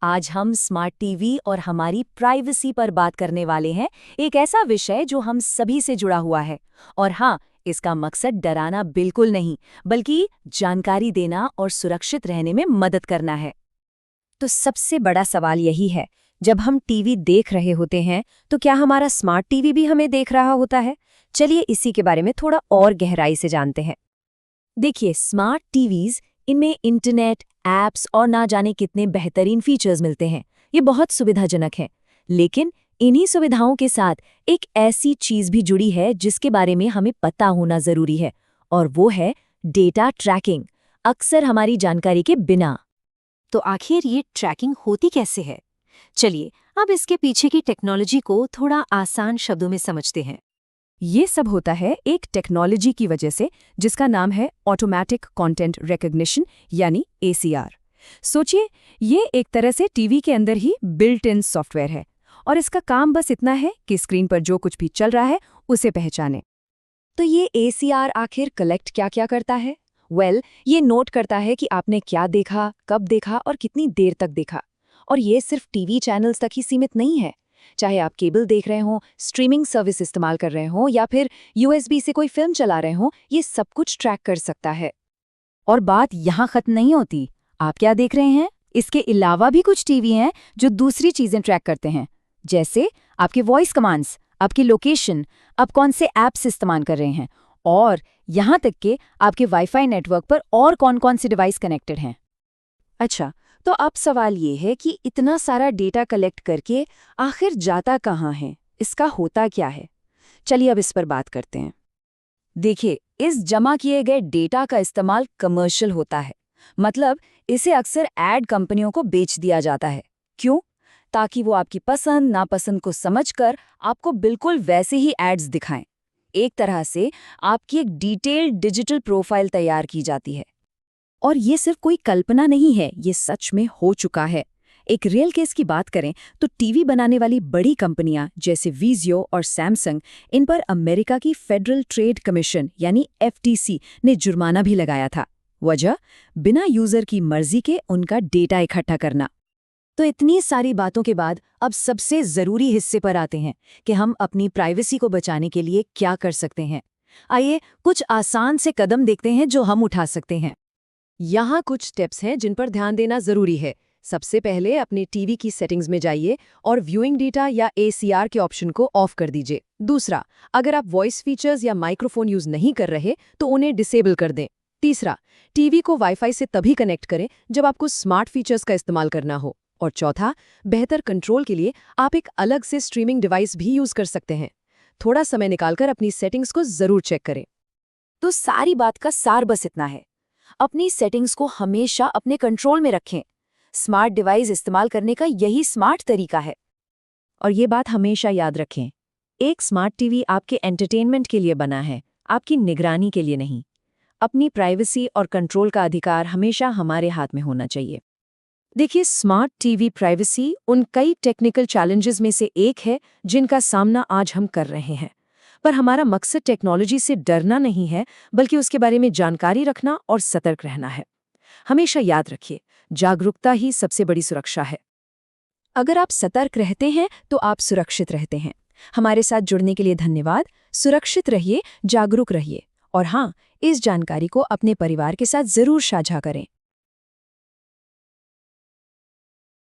आज हम smart TV और हमारी प्राइवेसी पर बात करने वाले हैं। एक ऐसा विषय जो हम सभी से जुड़ा हुआ है। और हाँ, इसका मकसद डराना बिल्कुल नहीं, बल्कि जानकारी देना और सुरक्षित रहने में मदद करना है। तो सबसे बड़ा सवाल यही है, जब हम टीवी देख रहे होते हैं तो क्या हमारा स्मार्ट टीवी भी हमें देख रहा होता है? चलिए इसी के बारे में थोड़ा और गहराई से जानते हैं। देखिए, स्मार्ट टीवीज, इनमें इंटरनेट, ऐप्स और ना जाने कितने बेहतरीन फीचर्स मिलते हैं। ये बहुत सुविधाजनक है। लेकिन इन्हीं सुविधाओं के साथ एक ऐसी चीज भी जुड़ी है जिसके बारे में हमें पता होना जरूरी है, और वो है डेटा ट्रैकिंग, अक्सर हमारी जानकारी के बिना। तो आखिर ये ट्रैकिंग होती कैसे है? चलिए अब इसके पीछे की टेक्नोलॉजी को थोड़ा आसान शब्दों में समझते हैं। ये सब होता है एक टेक्नोलॉजी की वजह से जिसका नाम है ऑटोमेटिक कंटेंट रिकॉग्निशन यानी ACR। सोचिए, ये एक तरह से टीवी के अंदर ही बिल्ट इन सॉफ्टवेयर है और इसका काम बस इतना है कि स्क्रीन पर जो कुछ भी चल रहा है उसे पहचाने। तो ये ACR आखिर कलेक्ट क्या करता है? ये नोट करता है कि आपने क्या देखा, कब देखा और कितनी देर तक देखा। और ये सिर्फ टीवी चैनल्स तक ही सीमित नहीं है। चाहे आप केबल देख रहे हों, स्ट्रीमिंग सर्विस इस्तेमाल कर रहे हों या फिर USB से कोई फिल्म चला रहे हों, ये सब कुछ ट्रैक कर सकता है। और बात यहाँ खत्म नहीं होती। आप क्या देख रहे हैं? इसके अलावा भी कुछ टीवी हैं जो दूसरी चीजें ट्रैक करते हैं, जैसे आपके वॉइस कमांड्स, आपकी लोकेशन, आप कौन से ऐप्स इस्तेमाल कर रहे हैं, और यहाँ तक कि आपके वाईफाई नेटवर्क पर और कौन-कौन से डिवाइस कनेक्टेड हैं। अच्छा, तो अब सवाल ये है कि इतना सारा डेटा कलेक्ट करके आखिर जाता कहाँ है? इसका होता क्या है? चलिए अब इस पर बात करते हैं। देखिए, इस जमा किए गए डेटा का इस्तेमाल कमर्शियल होता है। मतलब इसे अक्सर एड कंपनियों को बेच दिया जाता है। क्यों? ताकि वो आपकी पसंद नापसंद को समझकर आपको बिल्कुल वैसे ही एड्स दिखाएं। एक तरह से आपकी एक डिटेल्ड डिजिटल प्रोफाइल तैयार की जाती है। और ये सिर्फ कोई कल्पना नहीं है, ये सच में हो चुका है। एक रियल केस की बात करें तो टीवी बनाने वाली बड़ी कंपनियां जैसे वीजियो और सैमसंग, इन पर अमेरिका की फेडरल ट्रेड कमीशन यानी FTC ने जुर्माना भी लगाया था। वजह, बिना यूजर की मर्जी के उनका डेटा इकट्ठा करना। तो इतनी सारी बातों के बाद अब सबसे जरूरी हिस्से पर आते हैं कि हम अपनी प्राइवेसी को बचाने के लिए क्या कर सकते हैं। आइए कुछ आसान से कदम देखते हैं जो हम उठा सकते हैं। यहाँ कुछ टिप्स हैं जिन पर ध्यान देना जरूरी है। सबसे पहले अपने टीवी की सेटिंग्स में जाइए और व्यूइंग डेटा या ACR के ऑप्शन को ऑफ कर दीजिए। दूसरा, अगर आप वॉइस फीचर्स या माइक्रोफोन यूज नहीं कर रहे तो उन्हें डिसेबल कर दें। तीसरा, टीवी को वाईफाई से तभी कनेक्ट करें जब आपको स्मार्ट फीचर्स का इस्तेमाल करना हो। और चौथा, बेहतर कंट्रोल के लिए आप एक अलग से स्ट्रीमिंग डिवाइस भी यूज कर सकते हैं। थोड़ा समय निकालकर अपनी सेटिंग्स को जरूर चेक करें। तो सारी बात का सार बस इतना है, अपनी सेटिंग्स को हमेशा अपने कंट्रोल में रखें। स्मार्ट डिवाइस इस्तेमाल करने का यही स्मार्ट तरीका है। और ये बात हमेशा याद रखें, एक स्मार्ट टीवी आपके एंटरटेनमेंट के लिए बना है, आपकी निगरानी के लिए नहीं। अपनी प्राइवेसी और कंट्रोल का अधिकार हमेशा हमारे हाथ में होना चाहिए। देखिए, स्मार्ट टीवी प्राइवेसी उन कई टेक्निकल चैलेंजेस में से एक है जिनका सामना आज हम कर रहे हैं। पर हमारा मकसद टेक्नोलॉजी से डरना नहीं है, बल्कि उसके बारे में जानकारी रखना और सतर्क रहना है। हमेशा याद रखिए, जागरूकता ही सबसे बड़ी सुरक्षा है। अगर आप सतर्क रहते हैं तो आप सुरक्षित रहते हैं। हमारे साथ जुड़ने के लिए धन्यवाद। सुरक्षित रहिए, जागरूक रहिए और हाँ, इस जानकारी को अपने परिवार के साथ जरूर साझा करें।